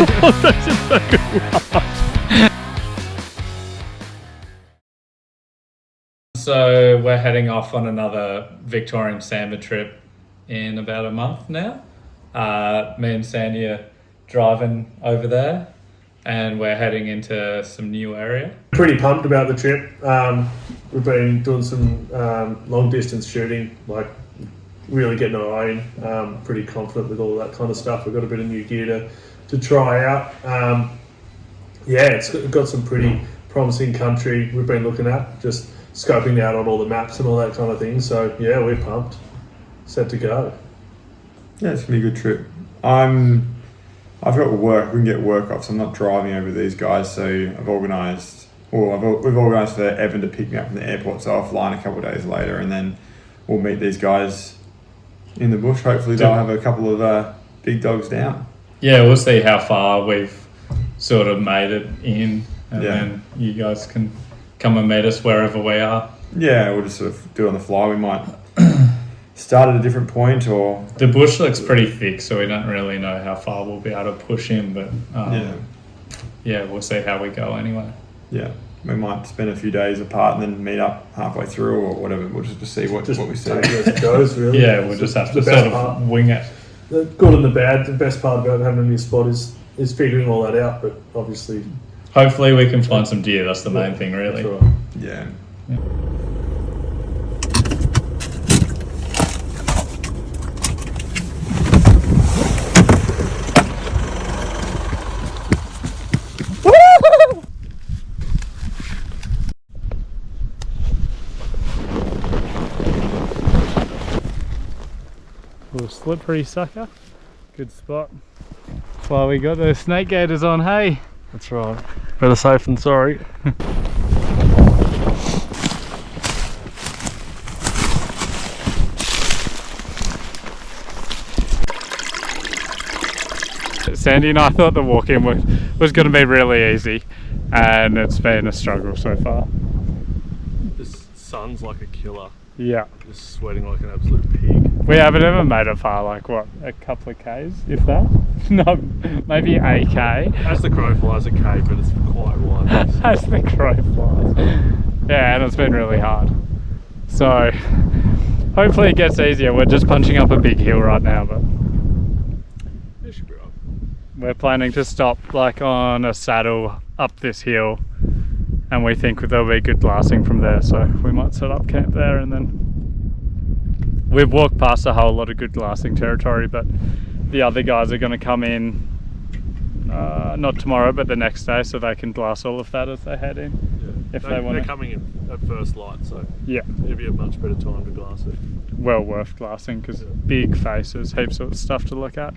So we're heading off on another Victorian Sambar trip in about a month now. Me and Sandy are driving over there and we're heading into some new area. Pretty pumped about the trip. We've been doing some long distance shooting, like really getting our eye in. Pretty confident with all that kind of stuff. We've got a bit of new gear to try out. It's got some pretty promising country we've been looking at, just scoping out on all the maps and all that kind of thing. So yeah, we're pumped, set to go. Yeah, it's gonna be a good trip. I've got work. We can get work off, so I'm not driving over these guys. So we've organised for Evan to pick me up from the airport. So I'll fly in a couple of days later, and then we'll meet these guys in the bush. Hopefully, they'll have a couple of big dogs down. Yeah, we'll see how far we've sort of made it in, and then you guys can come and meet us wherever we are. Yeah, we'll just sort of do it on the fly. We might start at a different point, or the bush looks pretty thick, so we don't really know how far we'll be able to push in. But we'll see how we go anyway. Yeah, we might spend a few days apart and then meet up halfway through or whatever. We'll just see what we see. Take it as it goes, really. Yeah, we'll just have to sort of wing it. The good and the bad. The best part about having a new spot is figuring all that out. But obviously, hopefully we can find some deer. That's the main thing, really. That's right. Yeah. Little slippery sucker. Good spot. Well, we got the snake gaiters on, hey? That's right. Better safe than sorry. Sandy and I thought the walk-in was going to be really easy, and it's been a struggle so far. This sun's like a killer. Yeah. Just sweating like an absolute pig. We haven't ever made it far, like what, a couple of Ks, if that? No, maybe a K. As the crow flies, a K, but it's quite wide. As the crow flies. Yeah, and it's been really hard. So, hopefully it gets easier. We're just punching up a big hill right now, but it should be right. We're planning to stop like on a saddle up this hill, and we think there'll be good glassing from there, so we might set up camp there. And then we've walked past a whole lot of good glassing territory, but the other guys are going to come in not tomorrow but the next day, so they can glass all of that as they head in. Yeah. They're coming in at first light, so yeah, it'll be a much better time to glass it. Well worth glassing, because big faces, heaps of stuff to look at.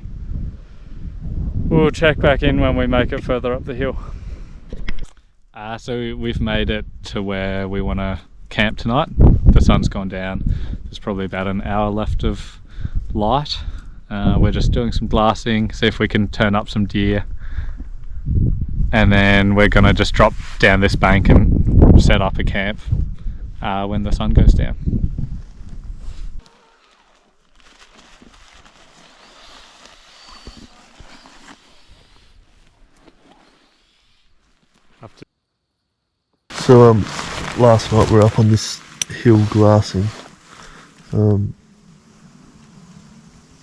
We'll check back in when we make it further up the hill. So we've made it to where we want to camp tonight. The sun's gone down. There's probably about an hour left of light. We're just doing some glassing, see if we can turn up some deer. And then we're going to just drop down this bank and set up a camp when the sun goes down. So last night we were up on this hill glassing.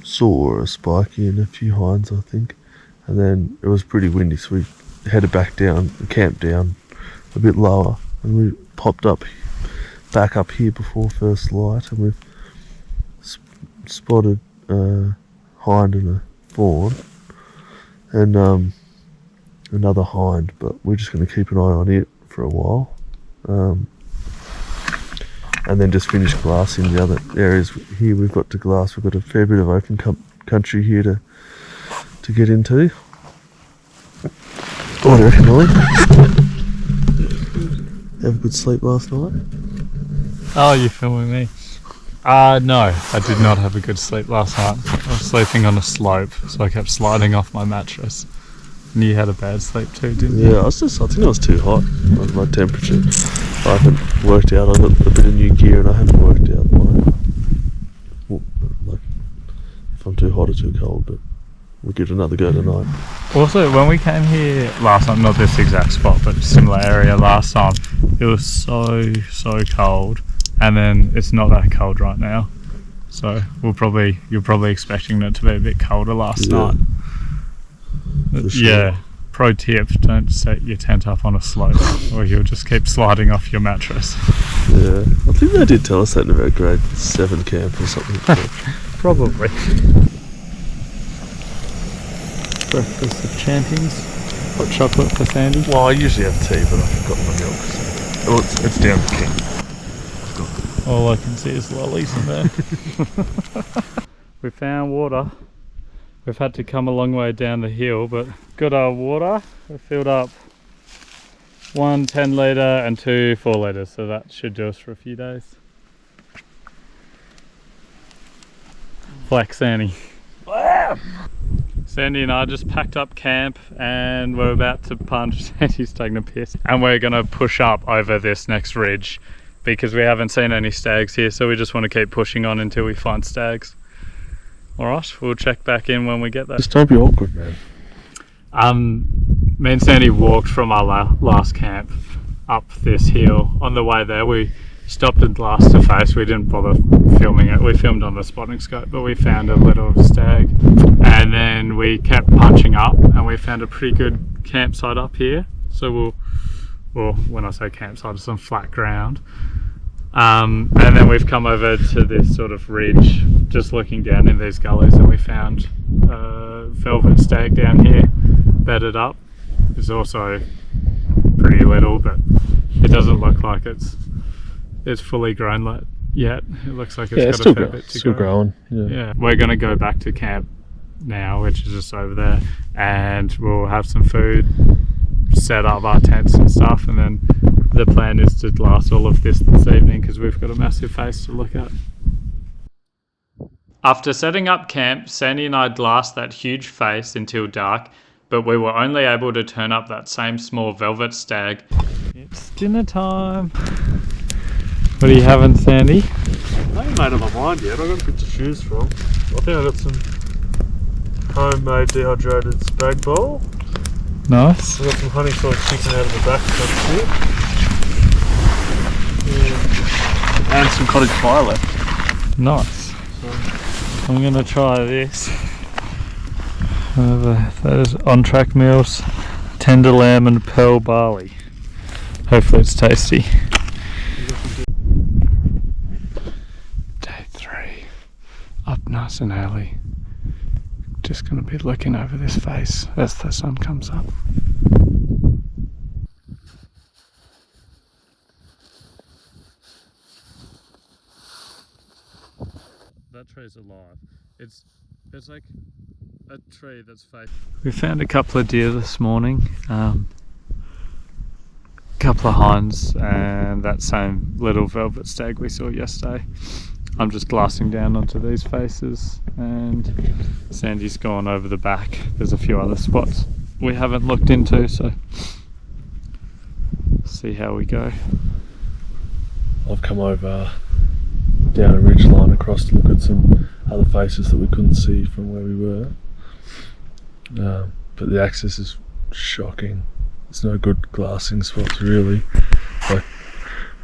Saw a spiky and a few hinds, I think, and then it was pretty windy, so we headed back down, camped down a bit lower, and we popped up back up here before first light, and we've spotted a hind and a fawn, and another hind, but we're just going to keep an eye on it for a while, and then just finish glassing the other areas here we've got to glass. We've got a fair bit of open country here to get into. What do you reckon, Ollie? Have a good sleep last night? Oh, you filming me? No, I did not have a good sleep last night. I was sleeping on a slope, so I kept sliding off my mattress. And you had a bad sleep too, didn't you? Yeah, I think it was too hot, my temperature. I haven't worked out. I've got a bit of new gear and I haven't worked out if I'm too hot or too cold, but we'll give it another go tonight. Also, when we came here last time, not this exact spot, but similar area last time, it was so cold, and then it's not that cold right now. So you're probably expecting it to be a bit colder last night. For sure. Yeah. Pro tip: don't set your tent up on a slope, or you'll just keep sliding off your mattress. Yeah, I think they did tell us that in about grade 7 camp or something. Probably. Breakfast of champions. Hot chocolate for Sandy. Well, I usually have tea, but I forgot my milk. So. Oh, it's down the king. All I can see is lollies in there. We found water. We've had to come a long way down the hill, but got our water. We filled up 1 10 litre and 2 4 litres, so that should do us for a few days. Black Sandy. Sandy and I just packed up camp and we're about to punch. Sandy's taking a piss. And we're going to push up over this next ridge because we haven't seen any stags here, so we just want to keep pushing on until we find stags. Alright, we'll check back in when we get there. Just don't be awkward, man. Me and Sandy walked from our last camp up this hill. On the way there we stopped at Glass to Face. We didn't bother filming it. We filmed on the spotting scope, but we found a little stag. And then we kept punching up and we found a pretty good campsite up here. So well, when I say campsite, it's on flat ground. And then we've come over to this sort of ridge, just looking down in these gullies, and we found a velvet stag down here, bedded up. It's also pretty little, but it doesn't look like it's fully grown yet. It looks like it's got a fair bit to still go. growing. Yeah, we're going to go back to camp now, which is just over there, and we'll have some food, set up our tents and stuff, and then the plan is to glass all of this evening because we've got a massive face to look at. After setting up camp, Sandy and I glassed that huge face until dark, but we were only able to turn up that same small velvet stag. It's dinner time. What are you having, Sandy? I ain't made up my mind yet. I got a bit to choose from. I think I got some homemade dehydrated spag bowl. Nice. I got some honey sauce chicken out of the back here. And some cottage pie left. Nice. I'm going to try this. That is On Track Meals, tender lamb and pearl barley. Hopefully it's tasty. Day 3. Up nice and early. Just going to be looking over this face as the sun comes up. That tree's alive. It's like a tree that's fake. We found a couple of deer this morning, couple of hinds, and that same little velvet stag we saw yesterday. I'm just glassing down onto these faces, and Sandy's gone over the back. There's a few other spots we haven't looked into, so see how we go. I've come over down a ridge line across to look at some other faces that we couldn't see from where we were. But the access is shocking. There's no good glassing spots really. Like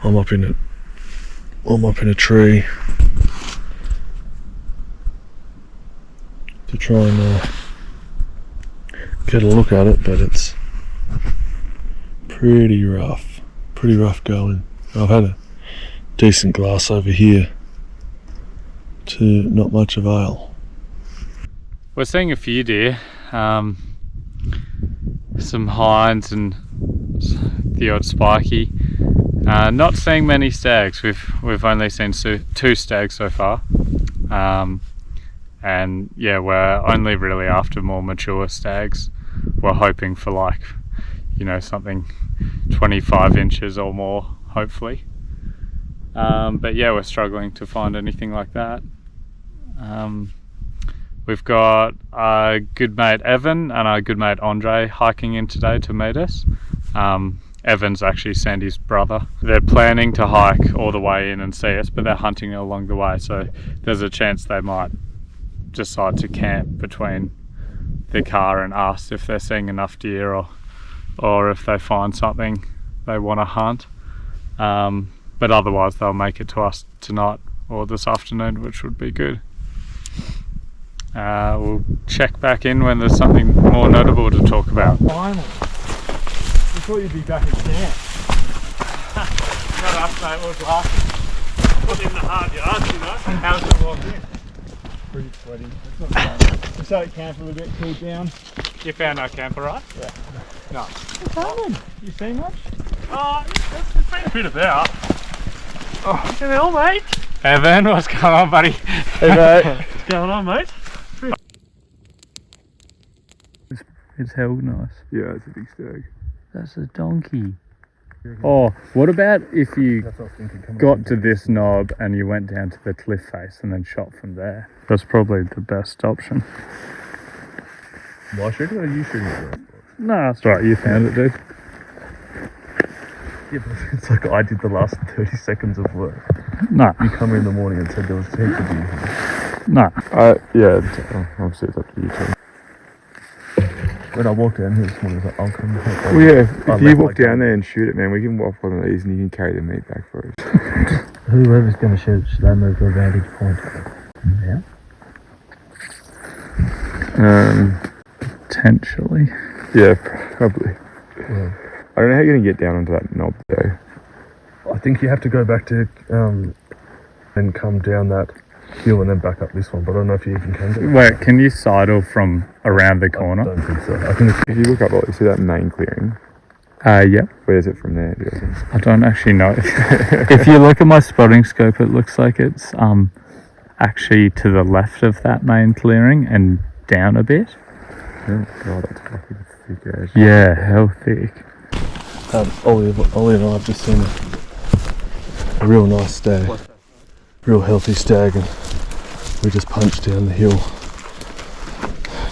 I'm up in a tree to try and get a look at it, but it's pretty rough going. I've had a decent glass over here to not much avail. We're seeing a few deer, some hinds and the odd spiky. Not seeing many stags. We've only seen 2 stags so far, and yeah, we're only really after more mature stags. We're hoping for something 25 inches or more, hopefully. But yeah, we're struggling to find anything like that. We've got our good mate Evan and our good mate Andre hiking in today to meet us. Evan's actually Sandy's brother. They're planning to hike all the way in and see us, but they're hunting along the way, so there's a chance they might decide to camp between the car and asked if they're seeing enough deer or if they find something they want to hunt. But otherwise they'll make it to us tonight or this afternoon, which would be good. We'll check back in when there's something more notable to talk about. Finally. We thought you'd be back at camp. Not us, mate, was laughing. Put in the hard yards, you know. How's it walk in? Pretty sweaty. It's not bad. We started camp a little bit, cooled down. You found our camper, right? Yeah. No. What's happening? You seen much? There's been a bit about. Oh, what the hell, mate? Evan, what's going on, buddy? Hey, mate. What's going on, mate? It's hell nice. Yeah, it's a big stag. That's a donkey. Oh, what about if you got to this knob and you went down to the cliff face and then shot from there? That's probably the best option. Am I shooting or are you shooting it? No, that's right, you found it, dude. Yeah, but it's like I did the last 30 seconds of work. No, You come in the morning and said there was heaps of deer. no. Yeah, obviously it's up to you too. When I walked down here this morning, I was like, I'll come help. Well, yeah, I if you left walk like down there and shoot it, man, we can walk one of these and you can carry the meat back for us. Whoever's going to shoot, should they move to a vantage point? Yeah. Potentially. Yeah, probably. Well, I don't know how you're going to get down onto that knob though. I think you have to go back to and come down that hill and then back up this one, but I don't know if you even can do it. Wait, can you sidle from around the I corner? don't think so. I think If you look up, you see that main clearing? Yep. Where is it from there? Do you reckon? I don't actually know. If you look at my spotting scope, it looks like it's actually to the left of that main clearing and down a bit. Oh, God, that's fucking thick as. Yeah, hell thick. Ollie and I have just seen a real nice stag, real healthy stag, and we just punched down the hill,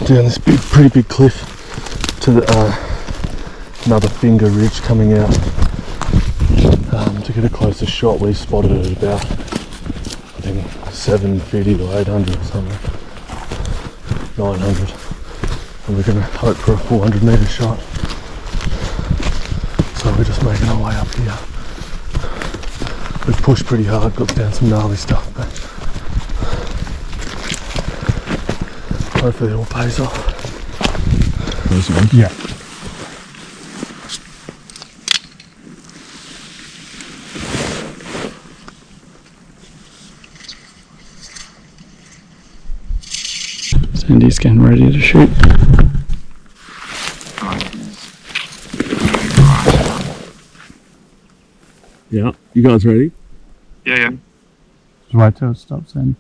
down this pretty big cliff to the another finger ridge coming out. To get a closer shot, we spotted it at about, I think, 750 or 800 or something, 900, and we're going to hope for a 400 metre shot. So we're just making our way up here. We've pushed pretty hard, got down some gnarly stuff, but hopefully it all pays off. Yeah. Sandy's getting ready to shoot. Yeah, you guys ready? Yeah. Just wait till it stops, Sandy.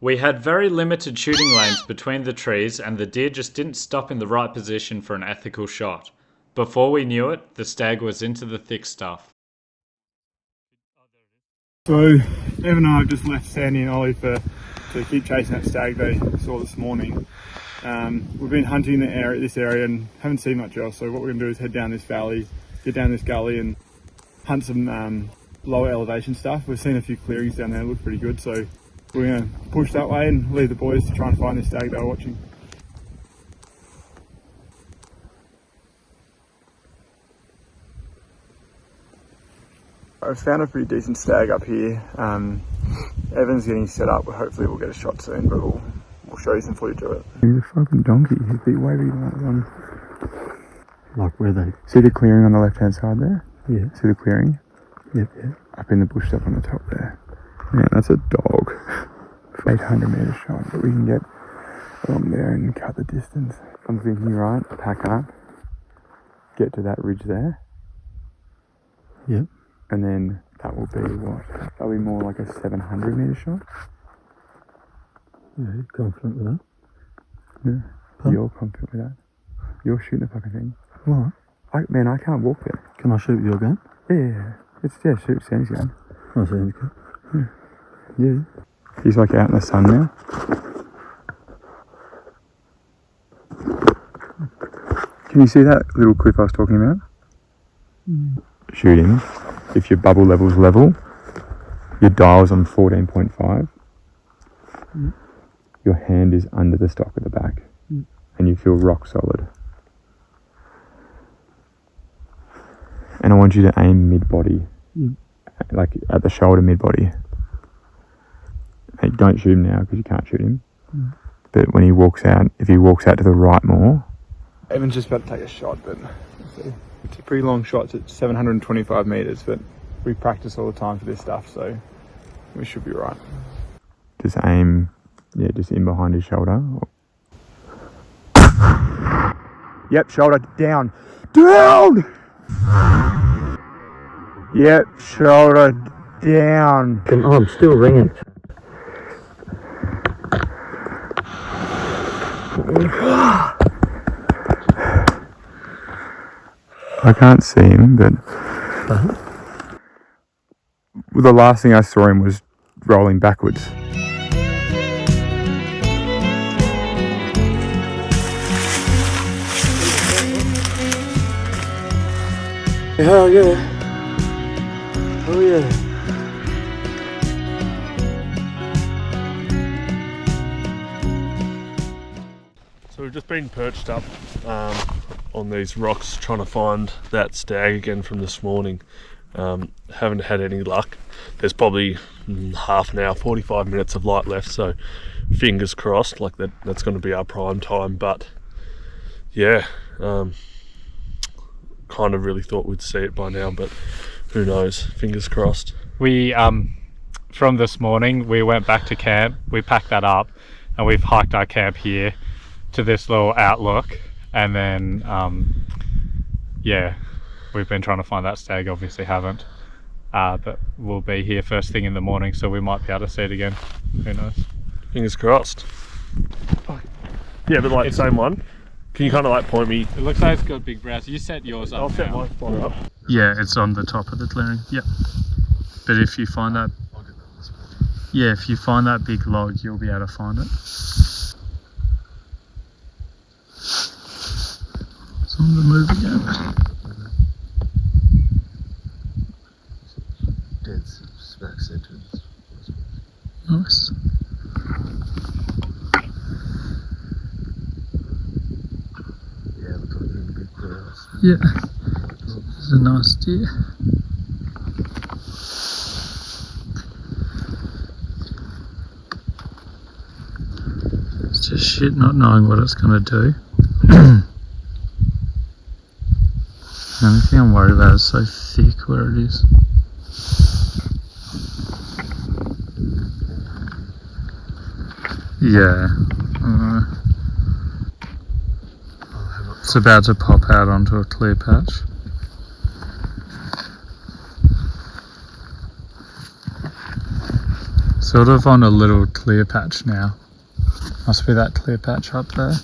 We had very limited shooting lanes between the trees and the deer just didn't stop in the right position for an ethical shot. Before we knew it, the stag was into the thick stuff. So, Evan and I have just left Sandy and Ollie to keep chasing that stag they saw this morning. We've been hunting this area and haven't seen much else, so what we're going to do is head down this valley, get down this gully and hunt some lower elevation stuff. We've seen a few clearings down there, look pretty good, so we're going to push that way and leave the boys to try and find this stag they were watching. I've found a pretty decent stag up here. Evan's getting set up, hopefully we'll get a shot soon, but we'll show you some footage of it. He's a fucking donkey, he'd be way bigger than that one. Like where they? See the clearing on the left hand side there? Yeah. See the clearing? Yep. Up in the bush up on the top there. Yeah, that's a dog. 800 metre shot, but we can get along there and cut the distance. I'm thinking, right, pack up, get to that ridge there. Yep. And then that will be what? That'll be more like a 700 metre shot. Yeah, you're confident with that? Yeah. Huh? You're confident with that? You're shooting the fucking thing. What? I can't walk there. Can I shoot with your gun? Yeah. Shoot Sandy's gun. Oh, sounds good. Yeah. He's like out in the sun now. Can you see that little cliff I was talking about? Shooting. If your bubble level's level, your dial's on 14.5. your hand is under the stock at the back and you feel rock solid. And I want you to aim mid-body, like at the shoulder mid-body. Hey, don't shoot him now because you can't shoot him. But when he walks out, if he walks out to the right more... Evan's just about to take a shot, but it's a pretty long shot. It's at 725 metres, but we practice all the time for this stuff, so we should be right. Just aim, just in behind his shoulder. Yep, shoulder down. Down! Yep, shoulder down. Oh, I'm still ringing. I can't see him, but the last thing I saw him was rolling backwards. Hell yeah. Oh yeah. So we've just been perched up on these rocks trying to find that stag again from this morning. Haven't had any luck. There's probably half an hour, 45 minutes of light left, so fingers crossed, like that's going to be our prime time. But yeah, kind of really thought we'd see it by now, but who knows, fingers crossed. We from this morning we went back to camp, we packed that up and we've hiked our camp here to this little outlook, and then we've been trying to find that stag, obviously haven't, but we'll be here first thing in the morning, so we might be able to see it again, who knows. Fingers crossed. Yeah, but like the same one. Can you kind of like point me? It looks like it's got big brows. You set yours up. I'll set my spot up. Yeah, it's on the top of the clearing. Yep. But if you find that, if you find that big log, you'll be able to find it. It's on the move again. Dead smack center. Nice. Yeah, looks like really big brows. Yeah. It's a nice deer. It's just shit not knowing what it's going to do. The only thing I'm worried about is so thick where it is. Yeah. It's about to pop out onto a clear patch. Sort of on a little clear patch now. Must be that clear patch up there.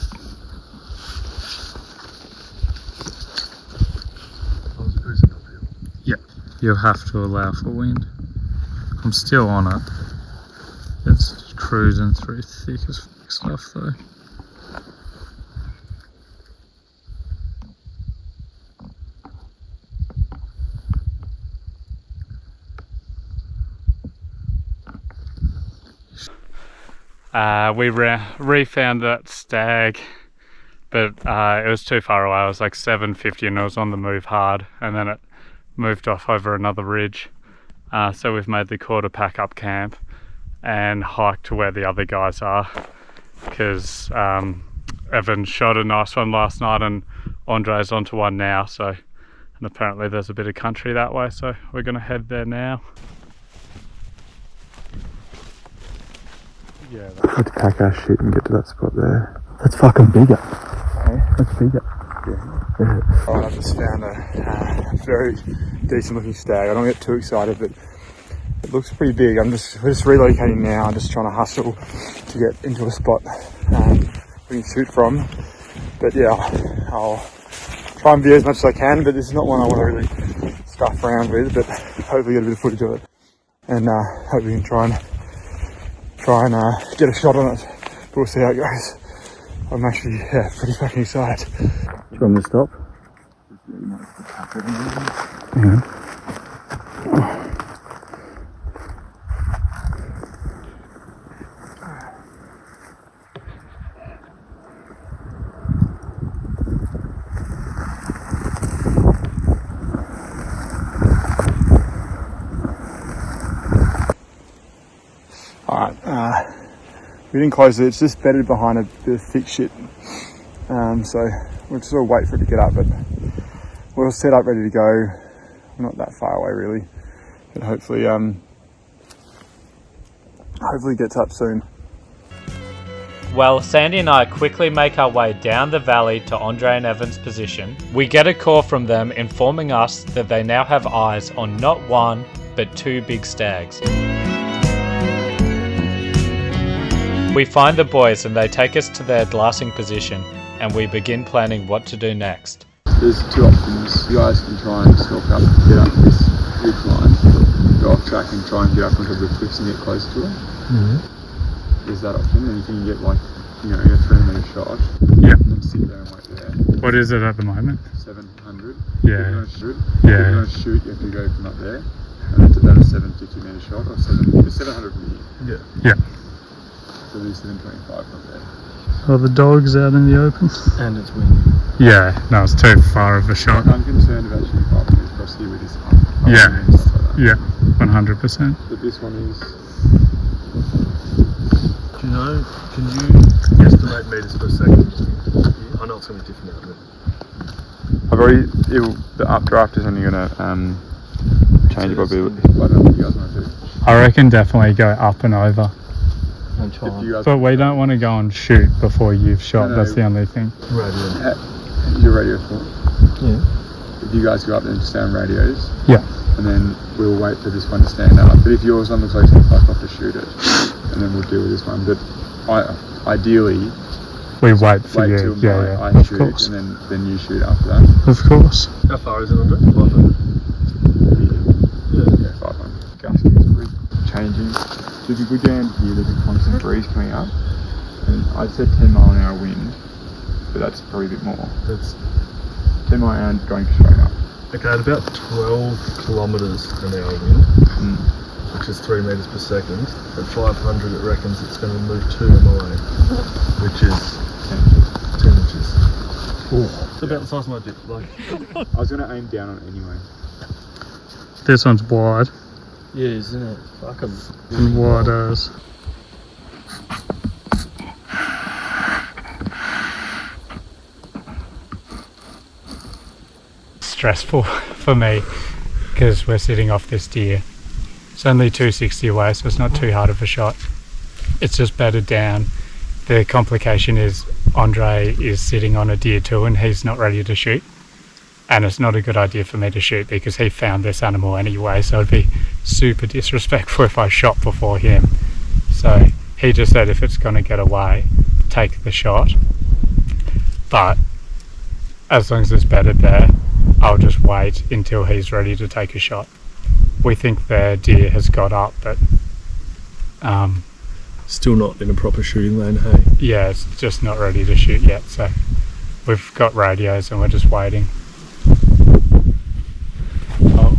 Yep, you'll have to allow for wind. I'm still on it. It's cruising through thick as fuck stuff though. We re-found that stag, but it was too far away. It was like 7:50 and it was on the move hard, and then it moved off over another ridge. So we've made the call to pack up camp and hike to where the other guys are, because Evan shot a nice one last night and Andre's onto one now, so, and apparently there's a bit of country that way, so we're going to head there now. Yeah, Let's pack our shit and get to that spot there. That's fucking bigger. That's bigger. Yeah. I just found a very decent looking stag. I don't get too excited, but it looks pretty big. We're just relocating now. I'm just trying to hustle to get into a spot we can shoot from. But yeah, I'll try and view as much as I can, but this is not one I want to really stuff around with, but hopefully get a bit of footage of it. And hope we can try and get a shot on it, but we'll see how it goes. I'm actually pretty fucking excited. Do you want me to stop? Yeah. Alright, we didn't close it. It's just bedded behind a bit of thick shit. So we'll just sort of wait for it to get up, but we're set up ready to go. We're not that far away really, but hopefully it gets up soon. Well, Sandy and I quickly make our way down the valley to Andre and Evan's position. We get a call from them informing us that they now have eyes on not one, but 2 big stags. We find the boys and they take us to their glassing position, and we begin planning what to do next. There's 2 options. You guys can try and stalk up, get up this ridge line, go off track and try and get up onto the cliffs and get close to it. There's that option, and you can get like, a 3-metre shot. Yeah. And then sit there and wait there. What is it at the moment? 700. Yeah. If you want to shoot, Yeah. if you want to shoot, you have to go from up there. And then to that a 750-metre shot, or 700 from here. Yeah. So there's 725 from there. Are the dogs out in the open? And it's windy. Yeah, no, it's too far of a shot. I'm concerned about shooting 5 metres across here with this hump. Yeah. And stuff like that. Yeah, 100%. But this one is... Do you know, can you estimate metres per second? I know it's going to be different out there. I've already... the updraft is only going to change it by a bit. I don't know what you guys want to do. I reckon definitely go up and over. And try If and you guys... But we don't want to go and shoot before you've shot, No, that's the only thing. Radio. Your radio full. Yeah. If you guys go up there and just stay on radios, Yeah. and then we'll wait for this one to stand up. But if yours on the close enough, I'll have to shoot it, and then we'll deal with this one. But ideally, We wait for wait you. till Yeah, I of shoot, course. and then you shoot after that. Of course. How far is it, Andre? 500. Yeah, 500. Gas is really changing. So if you go down here, there's a constant breeze coming up, and I said 10-mile-an-hour wind, but that's probably a bit more. That's 10-mile-an-hour going straight up. okay, at about 12 kilometres an hour wind, which is 3 metres per second. At 500, it reckons it's going to move 2 MLA, which is 10 inches. It's about the size of my dick. Like, I was going to aim down on it anyway. This one's wide Yeah, isn't it? Fucking. and wide as. Stressful for me because we're sitting off this deer. It's only 260 away, so it's not too hard of a shot. It's just bedded down. The complication is Andre is sitting on a deer too and he's not ready to shoot. And it's not a good idea for me to shoot because he found this animal anyway, so it'd be super disrespectful if I shot before him. So he just said if it's going to get away, take the shot. But as long as it's bedded there, I'll just wait until he's ready to take a shot. We think the deer has got up, but still not in a proper shooting lane, hey? yeah, it's just not ready to shoot yet. So we've got radios and we're just waiting. Oh,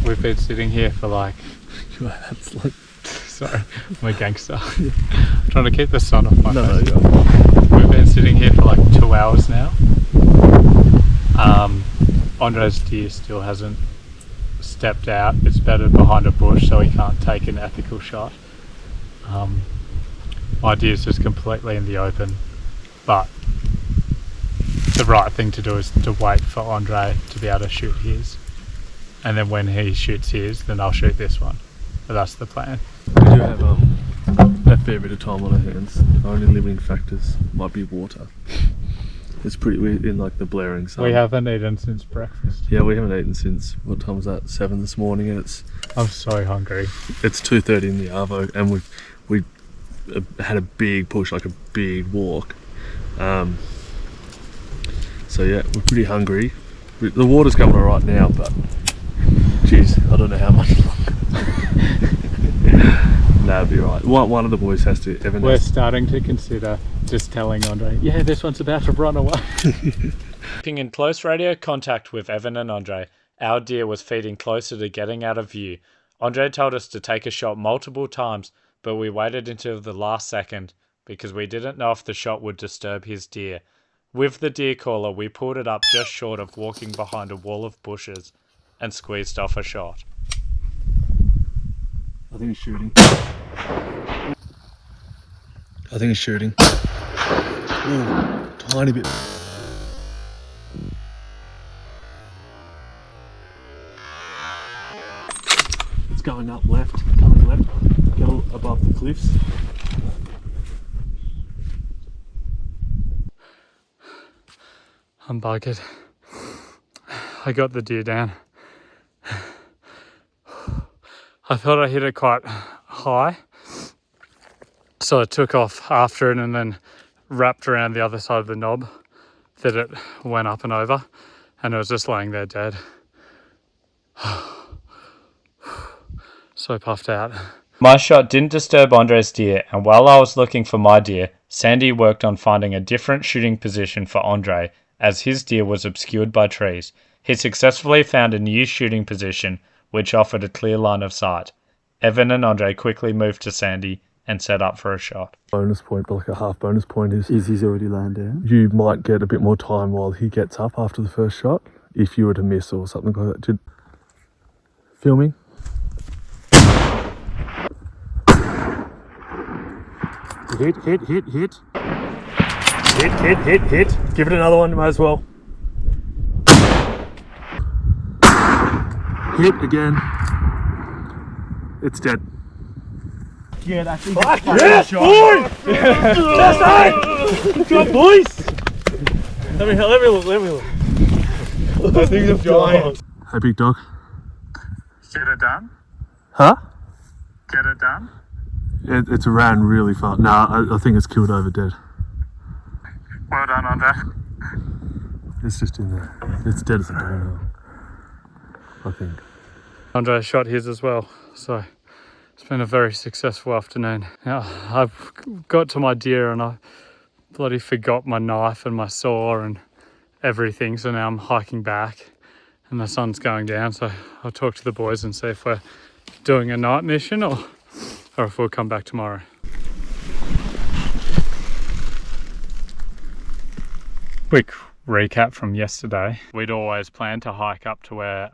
we've been sitting here for like, That's like. sorry, I'm a gangster. I'm trying to keep the sun off my No, face. no, We've been sitting here for like 2 hours now. Andre's deer still hasn't stepped out. It's bedded behind a bush, so he can't take an ethical shot. My deer's just completely in the open, but the right thing to do is to wait for Andre to be able to shoot his, and then when he shoots his, then I'll shoot this one. But that's the plan. We do have a fair bit of time on our hands. The only limiting factors might be water. It's pretty weird in like the blaring sun. We haven't eaten since breakfast. Yeah, we haven't eaten since, what time was that? 7 this morning, and it's I'm so hungry. 2:30 in the arvo, and we had a big push, like a big walk. So yeah, we're pretty hungry. The water's coming alright now, but geez, I don't know how much longer. Nah, it'll be right. One of the boys has to. Evan We're has starting to consider just telling Andre, yeah, this one's about to run away. Keeping in close radio contact with Evan and Andre, our deer was feeding closer to getting out of view. Andre told us to take a shot multiple times, but we waited until the last second because we didn't know if the shot would disturb his deer. With the deer caller, we pulled it up just short of walking behind a wall of bushes and squeezed off a shot. I think he's shooting. I think he's shooting. Ooh, tiny bit. It's going up left, coming left, go above the cliffs. I'm buggered. I got the deer down. I thought I hit it quite high, so I took off after it and then wrapped around the other side of the knob that it went up and over, and it was just laying there dead. So puffed out. My shot didn't disturb Andre's deer, and while I was looking for my deer, Sandy worked on finding a different shooting position for Andre, as his deer was obscured by trees. He successfully found a new shooting position, which offered a clear line of sight. Evan and Andre quickly moved to Sandy and set up for a shot. Bonus point, but like a half bonus point is He's already laying down. you might get a bit more time while he gets up after the first shot if you were to miss or something like that. Did filming? Hit. Hit. Give it another one, might as well. Hit again. It's dead. Yeah, that's it. Yes, boys! Good job, boys! Let me look. I think it's giant. Hey, big dog. Get it done? Huh? Get it done? It's ran really far. Nah, I think it's killed over dead. Well done, Andre. It's just in there. It's dead as a doornail, I think. Andre shot his as well, so it's been a very successful afternoon. Now, I've got to my deer and I bloody forgot my knife and my saw and everything, so now I'm hiking back and the sun's going down, so I'll talk to the boys and see if we're doing a night mission or if we'll come back tomorrow. Quick recap from yesterday. We'd always planned to hike up to where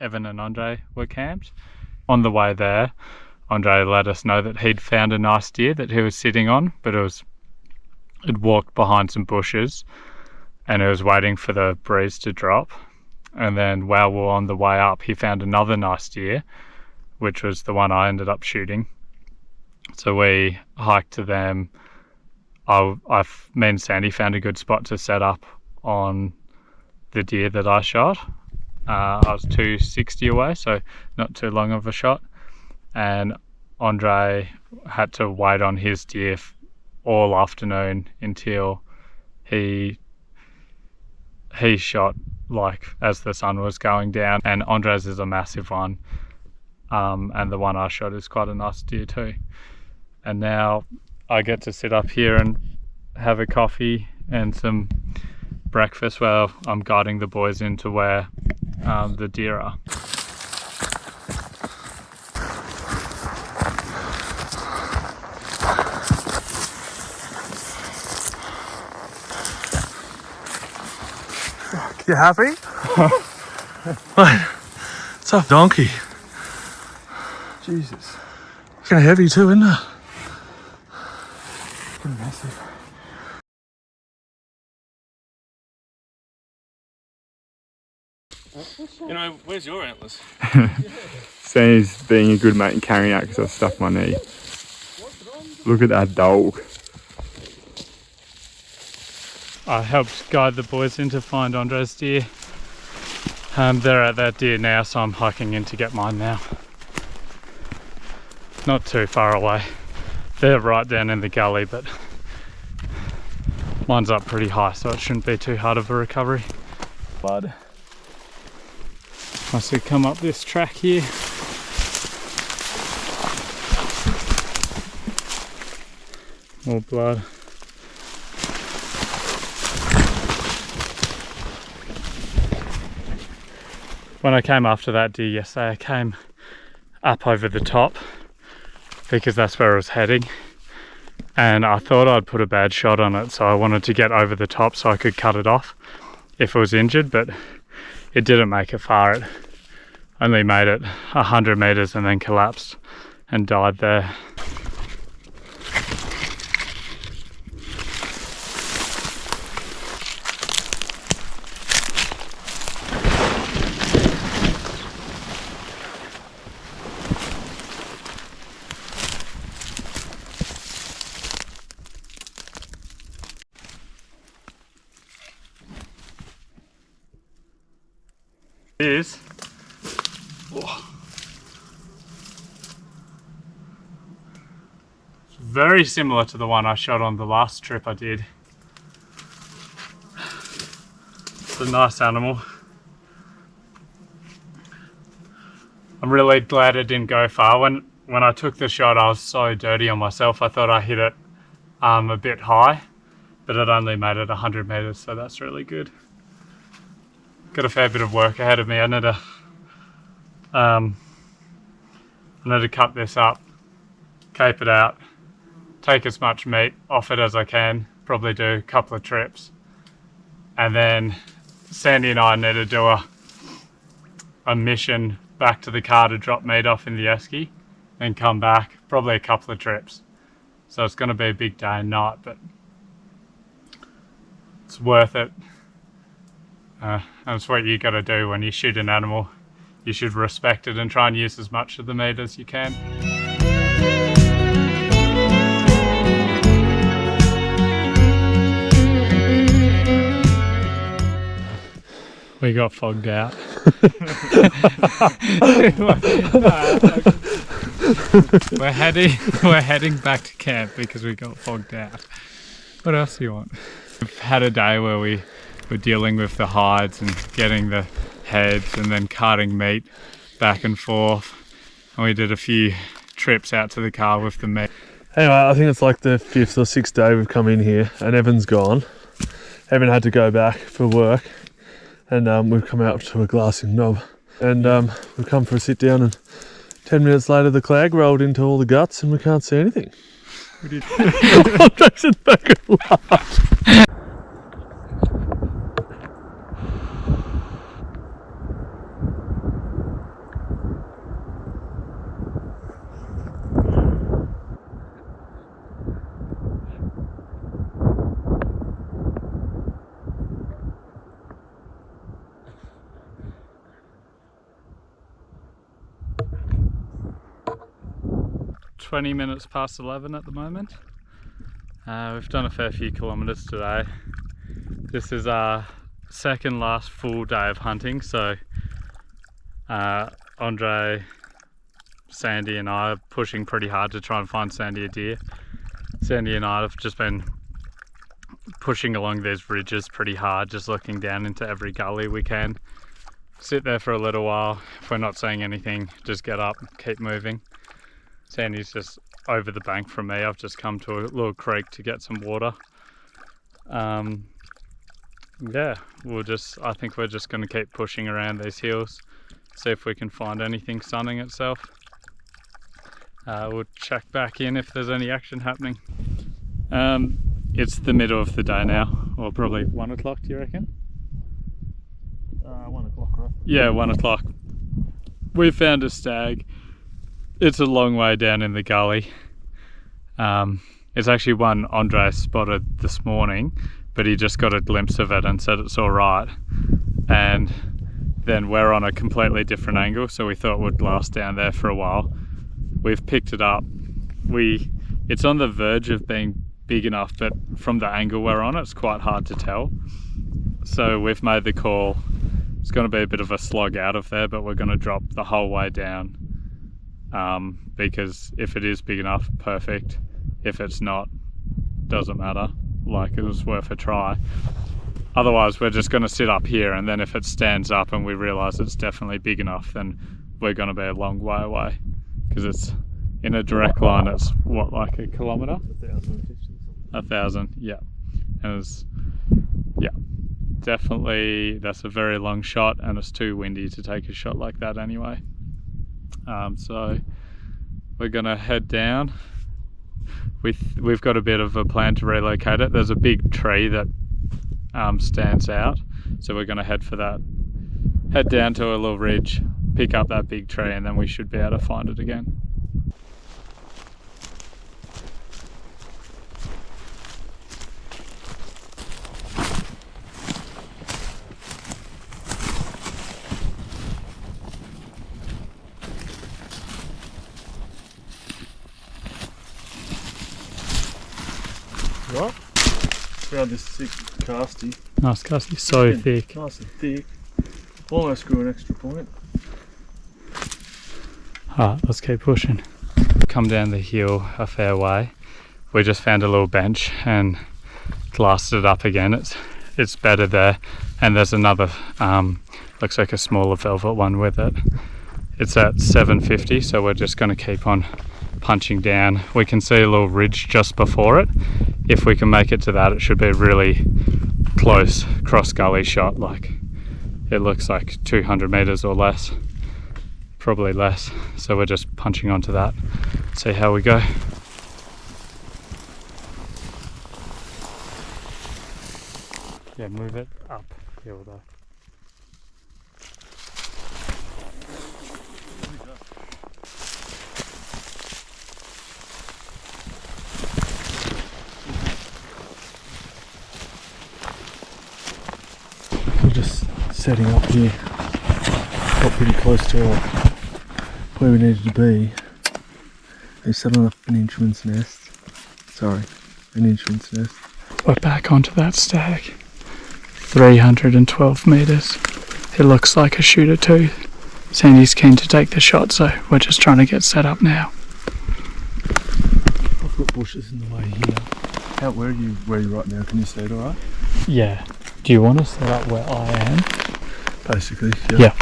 Evan and Andre were camped. On the way there, Andre let us know that he'd found a nice deer that he was sitting on, but it walked behind some bushes and it was waiting for the breeze to drop. And then while we were on the way up, he found another nice deer, which was the one I ended up shooting. So we hiked to them. Me and Sandy found a good spot to set up on the deer that I shot. I was 260 away, so not too long of a shot. And Andre had to wait on his deer all afternoon until he shot like as the sun was going down. And Andre's is a massive one, and the one I shot is quite a nice deer too. And now I get to sit up here and have a coffee and some breakfast while I'm guiding the boys into where the deer are. You happy? Mate, it's a donkey. Jesus. It's kind of heavy too, isn't it? Pretty massive. You know, where's your antlers? Sandy's being a good mate and carrying out because I've stuffed my knee. Look at that dog. I helped guide the boys in to find Andre's deer. They're at that deer now, so I'm hiking in to get mine now. Not too far away. They're right down in the gully, but mine's up pretty high, so it shouldn't be too hard of a recovery. Blood. I should come up this track here. More blood. When I came after that deer yesterday, I came up over the top because that's where I was heading, and I thought I'd put a bad shot on it, so I wanted to get over the top so I could cut it off if it was injured, but it didn't make it far. It only made it 100 meters and then collapsed and died there. is. It's very similar to the one I shot on the last trip I did. It's a nice animal. I'm really glad it didn't go far. When I took the shot, I was so dirty on myself. I thought I hit it a bit high, but it only made it 100 meters, so that's really good. Got a fair bit of work ahead of me. I need to cut this up, cape it out, take as much meat off it as I can, probably do a couple of trips, and then Sandy and I need to do a mission back to the car to drop meat off in the esky and come back, probably a couple of trips. So it's going to be a big day and night, but it's worth it. And it's what you got to do when you shoot an animal. You should respect it and try and use as much of the meat as you can. We got fogged out. We're heading back to camp because we got fogged out. What else do you want? We've had a day where we were dealing with the hides and getting the heads and then carting meat back and forth. And we did a few trips out to the car with the meat. Anyway, I think it's like the 5th or 6th day we've come in here and Evan's gone. Evan had to go back for work. And we've come out to a glassing knob and we've come for a sit down, and 10 minutes later the clag rolled into all the guts and we can't see anything. We did. That's a fucking laugh. 20 minutes past 11 at the moment. We've done a fair few kilometres today. This is our second last full day of hunting, so Andre, Sandy and I are pushing pretty hard to try and find Sandy a deer. Sandy and I have just been pushing along these ridges pretty hard, just looking down into every gully we can. Sit there for a little while. If we're not seeing anything, just get up, keep moving. Sandy's just over the bank from me. I've just come to a little creek to get some water. Yeah, I think we're just going to keep pushing around these hills, see if we can find anything sunning itself. We'll check back in if there's any action happening. It's the middle of the day now, or probably 1 o'clock, do you reckon? 1 o'clock, right? Yeah, 1 o'clock. We found a stag. It's a long way down in the gully. It's actually one Andre spotted this morning, but he just got a glimpse of it and said it's all right. And then we're on a completely different angle, so we thought we'd blast down there for a while. We've picked it up. It's on the verge of being big enough, but from the angle we're on, it's quite hard to tell. So we've made the call. It's going to be a bit of a slog out of there, but we're going to drop the whole way down. Because if it is big enough, perfect. If it's not, doesn't matter. Like, it was worth a try. Otherwise, we're just going to sit up here, and then if it stands up and we realise it's definitely big enough, then we're going to be a long way away. Because it's in a direct line, it's what, like a kilometre? 1,050. 1,000, yeah. And it's, yeah, definitely, that's a very long shot, and it's too windy to take a shot like that anyway. So we're gonna head down. We've got a bit of a plan to relocate it. There's a big tree that stands out, so we're gonna head for that. Head down to a little ridge, pick up that big tree, and then we should be able to find it again. Right? Found this thick casty. Nice casty, so thick. Nice and thick. Almost grew an extra point. Alright, let's keep pushing. Come down the hill a fair way. We just found a little bench and glassed it up again. It's better there, and there's another looks like a smaller velvet one with it. It's at 750, so we're just going to keep on punching down. We can see a little ridge just before it. If we can make it to that, it should be a really close cross gully shot. Like, it looks like 200 meters or less, probably less. So we're just punching onto that, see how we go. Yeah, move it up hill though. We're just setting up here. Got pretty close to where we needed to be. They set up an instrument's nest. Sorry, an instrument's nest. We're back onto that stag. 312 meters. It looks like a shooter too. Sandy's keen to take the shot, so we're just trying to get set up now. I've got bushes in the way here. Where are you right now? Can you see it alright? Yeah. Do you want to set up where I am? Basically, Yeah.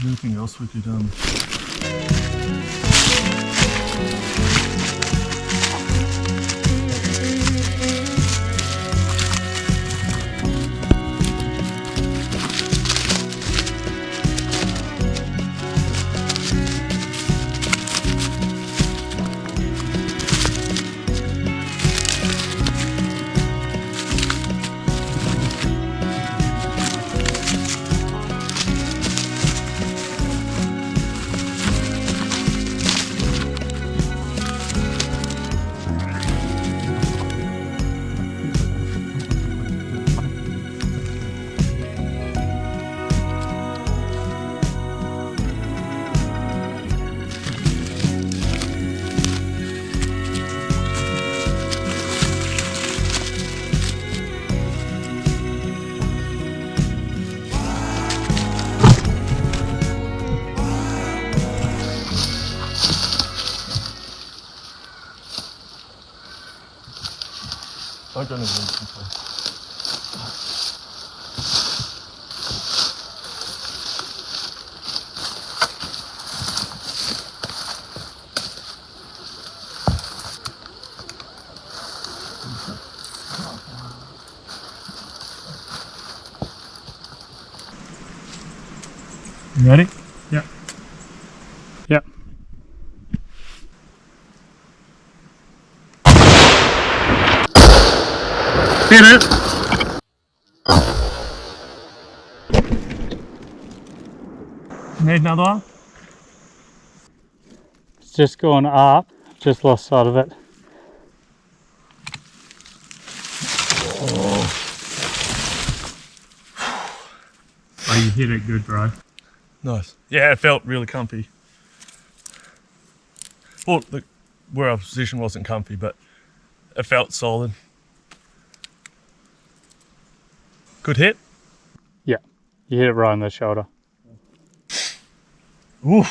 Anything else we could I don't know where you can You ready? Yeah. Yep. Hit it! Need another one? It's just gone up, just lost sight of it. Oh, you hit it good, bro. Nice. Yeah, it felt really comfy. Well, look, where our position wasn't comfy, but it felt solid. Good hit? Yeah, you hit it right on the shoulder. Ooh,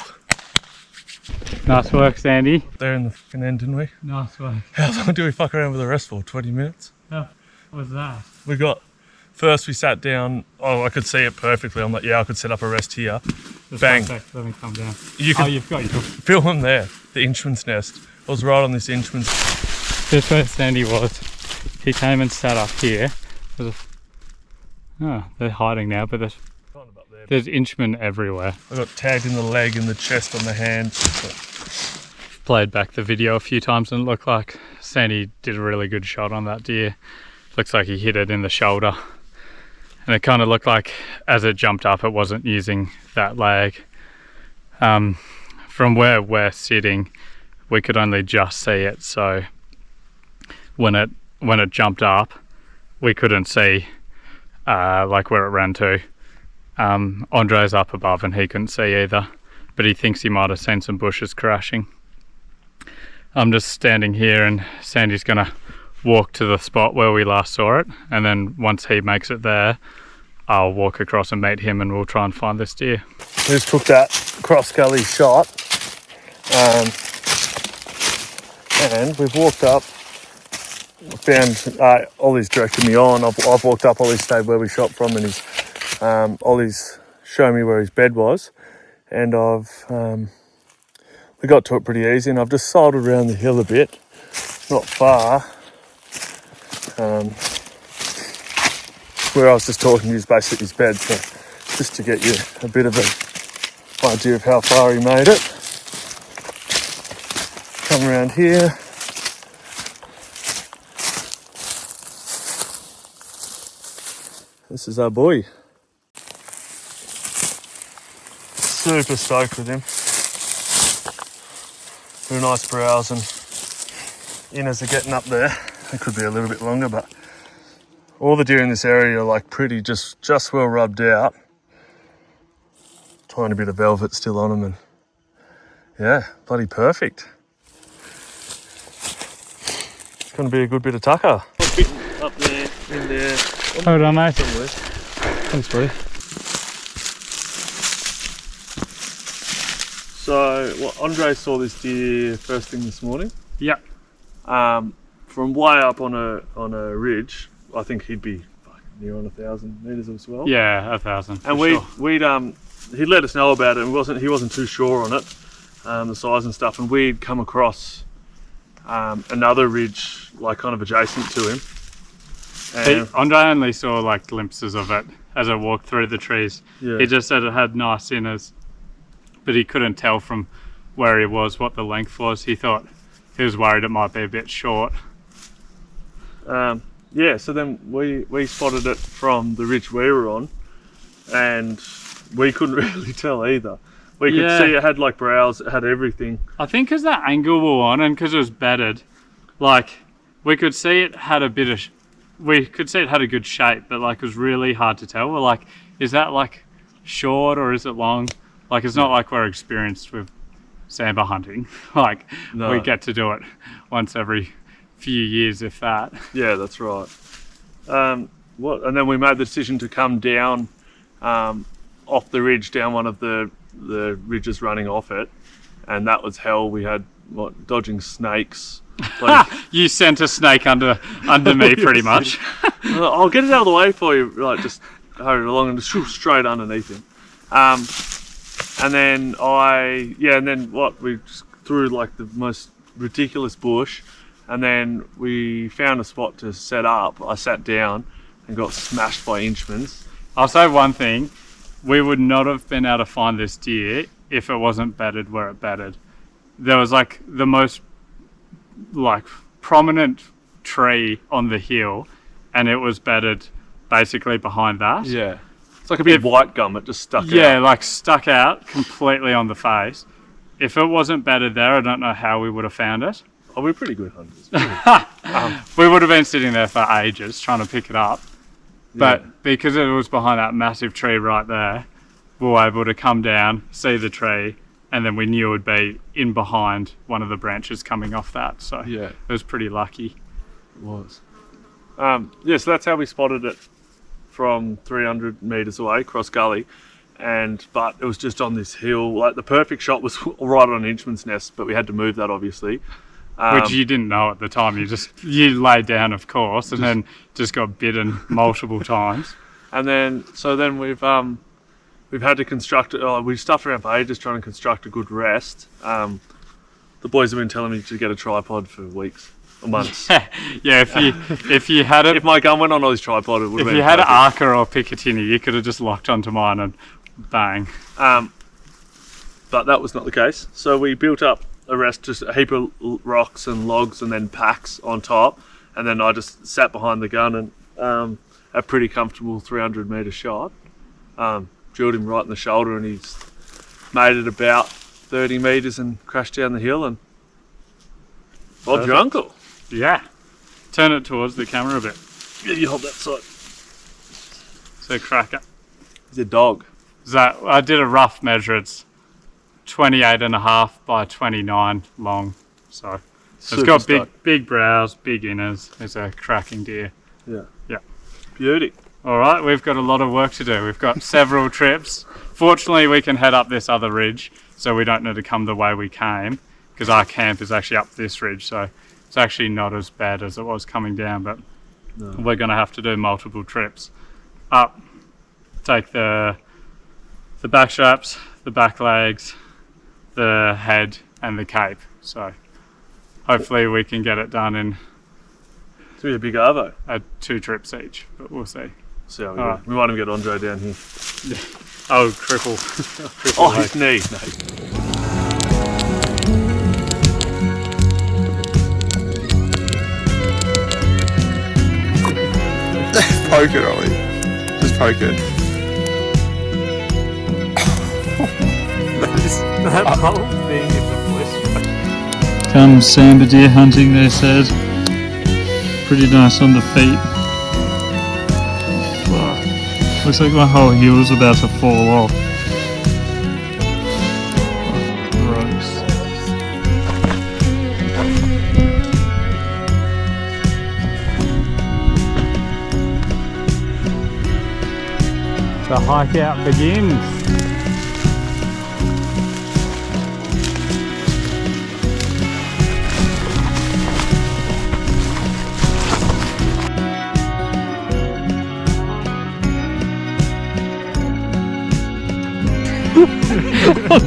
Nice work, Sandy. there in the fucking end, didn't we? Nice work. How long do we fuck around with the rest for? 20 minutes? How was that? First we sat down, I could see it perfectly. I'm like, yeah, I could set up a rest here. Just Bang. 1 sec, let me come down. You can You've got your... feel them there, the instrument's nest. I was right on this instrument's. This where Sandy was. He came and sat up here. Oh, they're hiding now, but there's inchman everywhere. I got tagged in the leg, in the chest, on the hand. Played back the video a few times and it looked like Sandy did a really good shot on that deer. Looks like he hit it in the shoulder. And it kind of looked like as it jumped up, it wasn't using that leg. From where we're sitting, we could only just see it. So when it jumped up, we couldn't see like where it ran to. Andre's up above and he couldn't see either, but he thinks he might have seen some bushes crashing. I'm just standing here and Sandy's gonna walk to the spot where we last saw it, and then once he makes it there, I'll walk across and meet him, and we'll try and find this deer. We just took that cross gully shot, and we've walked up. Found Ollie's directed me on. I've walked up. Ollie stayed where we shot from, and Ollie's shown me where his bed was, and we got to it pretty easy. And I've just sidled around the hill a bit, not far. Where I was just talking to you is basically his bed, so just to get you a bit of an idea of how far he made it. Come around here. This is our boy. Super stoked with him. Very nice browse, and inners are getting up there. It could be a little bit longer, but all the deer in this area are like pretty just well rubbed out. Tiny bit of velvet still on them, and yeah, bloody perfect. It's going to be a good bit of tucker. Up there, in there. Hold on, mate. Thanks, buddy. So, Andre saw this deer first thing this morning. Yep. From way up on a ridge, I think he'd be near on 1,000 meters as well. Yeah, 1,000. And he let us know about it, and he wasn't too sure on it, the size and stuff. And we'd come across another ridge, like kind of adjacent to him. Andre only saw like glimpses of it as I walked through the trees. Yeah. He just said it had nice inners, but he couldn't tell from where he was what the length was. He was worried it might be a bit short. Yeah, so then we spotted it from the ridge we were on, and we couldn't really tell either. We could see it had like brows, it had everything. I think because that angle we were on and because it was bedded, like we could see it had a good shape, but like it was really hard to tell. We're like, is that like short or is it long? Like it's not like we're experienced with sambar hunting. Like we get to do it once every few years, if that. Yeah, that's right. And then we made the decision to come down off the ridge, down one of the ridges running off it, and that was hell. We had dodging snakes. You sent a snake under me pretty much. I'll get it out of the way for you. Like just hurry it along and just straight underneath him. And then we just threw like the most ridiculous bush, and then we found a spot to set up. I sat down and got smashed by Inchmans. I'll say one thing, we would not have been able to find this deer if it wasn't bedded where it bedded. There was like the most like prominent tree on the hill, and it was bedded basically behind that. Yeah. It's like a big white gum, it just stuck out. Yeah, like stuck out completely on the face. If it wasn't bedded there, I don't know how we would have found it. Oh, we're pretty good hunters. We would have been sitting there for ages trying to pick it up. But because it was behind that massive tree right there, we were able to come down, see the tree, and then we knew it would be in behind one of the branches coming off that. So it was pretty lucky. It was. So that's how we spotted it from 300 metres away, cross gully. But it was just on this hill. Like the perfect shot was right on Inchman's Nest, but we had to move that obviously. Which you didn't know at the time. You laid down, of course, and then just got bitten multiple times. And then we've had to construct it. We stuffed around for ages trying to construct a good rest. The boys have been telling me to get a tripod for weeks or months. Yeah. If you had it, if my gun went on his tripod, it would have been. If you had an Arca or Picatinny, you could have just locked onto mine and bang. But that was not the case. So we built up a rest, just a heap of rocks and logs and then packs on top, and then I just sat behind the gun and a pretty comfortable 300 metre shot. Drilled him right in the shoulder, and he's made it about 30 metres and crashed down the hill, and Bob's your uncle. Yeah. Turn it towards the camera a bit. Yeah, you hold that side. So cracker. He's a dog. I did a rough measure. It's 28.5 by 29 long. So It's got big brows, big inners. It's a cracking deer. Yeah. Yeah. Beauty. All right, we've got a lot of work to do. We've got several trips. Fortunately, we can head up this other ridge, so we don't need to come the way we came, because our camp is actually up this ridge, so it's actually not as bad as it was coming down, but we're going to have to do multiple trips up, take the back straps, the back legs, the head, and the cape. So hopefully we can get it done in It's gonna be a big arvo. 2 trips each, but we'll see. See how we All do. right. We might even get Andre down here. Oh, cripple. Oh, leg. his knee. No. Poke it, Ollie. Just poke it. That whole thing is a blister. Comes Sambar deer hunting, they said. Pretty nice on the feet. Wow. Looks like my whole heel's about to fall off. Gross. The hike out begins.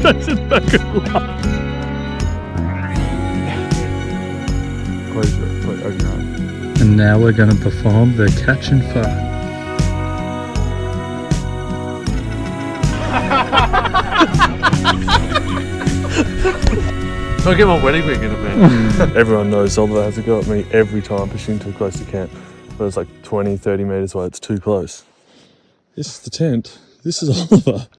That's not good luck. And now we're going to perform the catch and fire. Don't get my wedding ring in it, man. Everyone knows Oliver has a go at me every time I'm pushing too close to camp. But it's like 20, 30 metres away, it's too close. This is the tent. This is Oliver.